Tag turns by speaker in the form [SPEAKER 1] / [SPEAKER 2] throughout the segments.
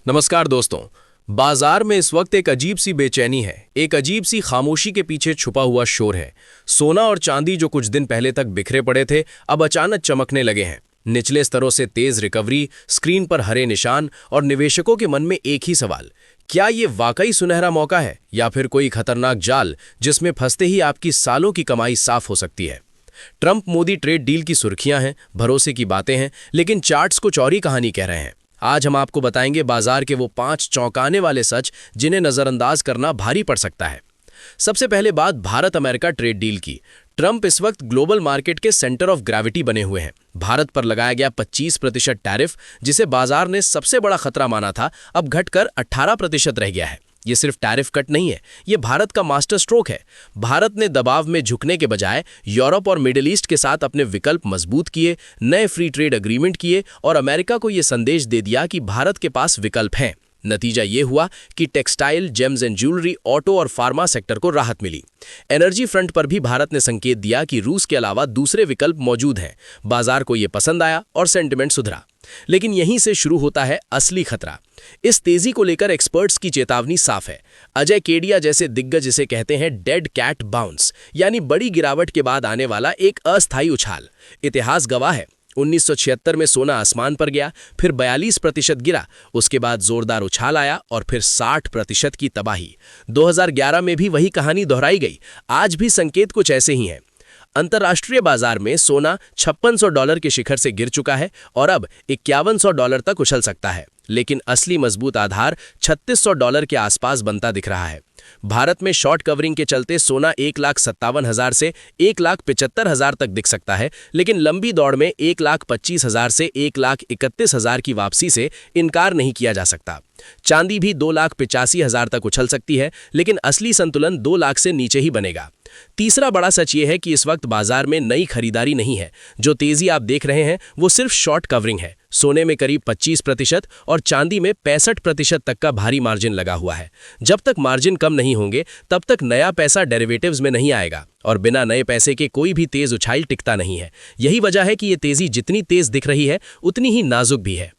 [SPEAKER 1] नमस्कार दोस्तों। बाजार में इस वक्त एक अजीब सी बेचैनी है, एक अजीब सी खामोशी के पीछे छुपा हुआ शोर है। सोना और चांदी जो कुछ दिन पहले तक बिखरे पड़े थे, अब अचानक चमकने लगे हैं। निचले स्तरों से तेज रिकवरी, स्क्रीन पर हरे निशान और निवेशकों के मन में एक ही सवाल, क्या ये वाकई सुनहरा मौका है या फिर कोई खतरनाक जाल जिसमें फंसते ही आपकी सालों की कमाई साफ हो सकती है। ट्रंप मोदी ट्रेड डील की सुर्खियां हैं, भरोसे की बातें हैं, लेकिन चार्ट्स कुछ और ही कहानी कह रहे हैं। आज हम आपको बताएंगे बाजार के वो 5 चौंकाने वाले सच जिन्हें नजरअंदाज करना भारी पड़ सकता है। सबसे पहले बात भारत अमेरिका ट्रेड डील की। ट्रंप इस वक्त ग्लोबल मार्केट के सेंटर ऑफ ग्रेविटी बने हुए हैं। भारत पर लगाया गया 25% टैरिफ, जिसे बाजार ने सबसे बड़ा खतरा माना था, अब घटकर 18% रह गया है। ये सिर्फ टैरिफ कट नहीं है, ये भारत का मास्टर स्ट्रोक है। भारत ने दबाव में झुकने के बजाय यूरोप और मिडिल ईस्ट के साथ अपने विकल्प मजबूत किए, नए फ्री ट्रेड एग्रीमेंट किए और अमेरिका को ये संदेश दे दिया कि भारत के पास विकल्प हैं। नतीजा ये हुआ कि textile, James and jewellery, auto और फार्मा सेक्टर को राहत मिली। एनर्जी फ्रंट पर भी भारत ने संकेत दिया कि रूस के अलावा दूसरे विकल्प मौजूद हैं। बाजार को ये पसंद आया और सेंटिमेंट सुधरा। लेकिन यहीं से शुरू होता है असली खतरा। इस तेजी को लेकर एक्सपर्ट्स की चेतावनी साफ है। अजय केडिया जैसे दिग्गज इसे कहते हैं डेड कैट बाउंस, यानी बड़ी गिरावट के बाद आने वाला एक अस्थायी उछाल। इतिहास गवाह है, 1976 में सोना आसमान पर गया, फिर 42% गिरा, उसके बाद जोरदार उछाल आया और फिर 60% की तबाही। 2011 में भी वही कहानी दोहराई गई। आज भी संकेत कुछ ऐसे ही हैं। अंतर्राष्ट्रीय बाजार में सोना $5600 के शिखर से गिर चुका है और अब $5100 तक उछल सकता है, लेकिन असली मजबूत आधार $3600 के आसपास बनता दिख रहा है। भारत में शॉर्ट कवरिंग के चलते सोना 1,57,000 से 1,75,000 तक दिख सकता है, लेकिन लंबी दौड़ में 1,25,000 से 1,31,000 की वापसी से इनकार नहीं किया जा सकता। चांदी भी 2,85,000 तक उछल सकती है, लेकिन असली संतुलन 2 लाख से नीचे ही बनेगा। तीसरा बड़ा सच ये है कि इस वक्त बाजार में नई खरीदारी नहीं है। जो तेजी आप देख रहे हैं वो सिर्फ शॉर्ट कवरिंग है। सोने में करीब 25% और चांदी में 65% तक का भारी मार्जिन लगा हुआ है। जब तक मार्जिन कम नहीं होंगे तब तक नया पैसा डेरिवेटिव्स में नहीं आएगा और बिना नए पैसे के कोई भी तेज उछाल टिकता नहीं है। यही वजह है कि ये तेजी जितनी तेज दिख रही है उतनी ही नाजुक भी है।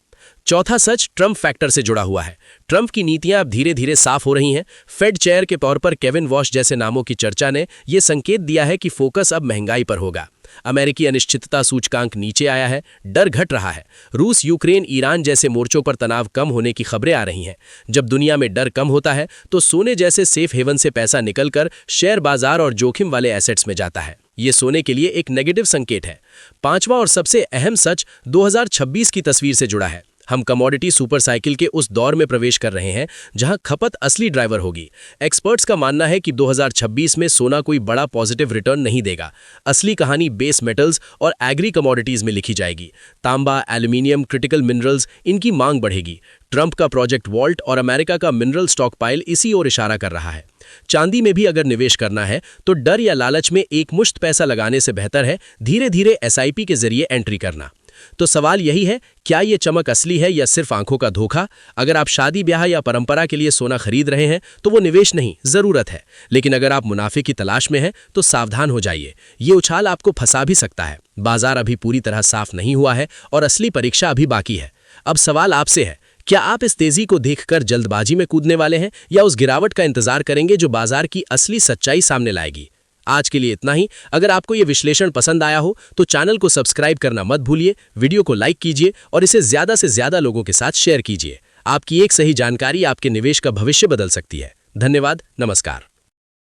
[SPEAKER 1] चौथा सच ट्रंप फैक्टर से जुड़ा हुआ है। ट्रंप की नीतियां अब धीरे धीरे साफ हो रही हैं। फेड चेयर के तौर पर केविन वॉश जैसे नामों की चर्चा ने यह संकेत दिया है कि फोकस अब महंगाई पर होगा। अमेरिकी अनिश्चितता सूचकांक नीचे आया है, डर घट रहा है। रूस, यूक्रेन, ईरान जैसे मोर्चों पर तनाव कम होने की खबरें आ रही हैं। जब दुनिया में डर कम होता है तो सोने जैसे सेफ हेवन से पैसा निकलकर शेयर बाजार और जोखिम वाले एसेट्स में जाता है। ये सोने के लिए एक नेगेटिव संकेत है। पांचवा और सबसे अहम सच 2026 की तस्वीर से जुड़ा है। हम कमोडिटी सुपर साइकिल के उस दौर में प्रवेश कर रहे हैं जहां खपत असली ड्राइवर होगी। एक्सपर्ट्स का मानना है कि 2026 में सोना कोई बड़ा पॉजिटिव रिटर्न नहीं देगा। असली कहानी बेस मेटल्स और एग्री कमोडिटीज में लिखी जाएगी। तांबा, एल्यूमिनियम, क्रिटिकल मिनरल्स, इनकी मांग बढ़ेगी। ट्रंप का प्रोजेक्ट वॉल्ट और अमेरिका का मिनरल स्टॉकपाइल इसी ओर इशारा कर रहा है। चांदी में भी अगर निवेश करना है तो डर या लालच में एकमुश्त पैसा लगाने से बेहतर है धीरे धीरे एसआईपी के जरिए एंट्री करना। तो सवाल यही है, क्या ये चमक असली है या सिर्फ आंखों का धोखा? अगर आप शादी ब्याह या परंपरा के लिए सोना खरीद रहे हैं तो वो निवेश नहीं, जरूरत है। लेकिन अगर आप मुनाफे की तलाश में हैं तो सावधान हो जाइए, ये उछाल आपको फंसा भी सकता है। बाजार अभी पूरी तरह साफ नहीं हुआ है और असली परीक्षा अभी बाकी है। अब सवाल आपसे है, क्या आप इस तेजी को देखकर जल्दबाजी में कूदने वाले हैं या उस गिरावट का इंतजार करेंगे जो बाजार की असली सच्चाई सामने लाएगी? आज के लिए इतना ही। अगर आपको ये विश्लेषण पसंद आया हो तो चैनल को सब्सक्राइब करना मत भूलिए, वीडियो को लाइक कीजिए और इसे ज्यादा से ज्यादा लोगों के साथ शेयर कीजिए। आपकी एक सही जानकारी आपके निवेश का भविष्य बदल सकती है। धन्यवाद, नमस्कार।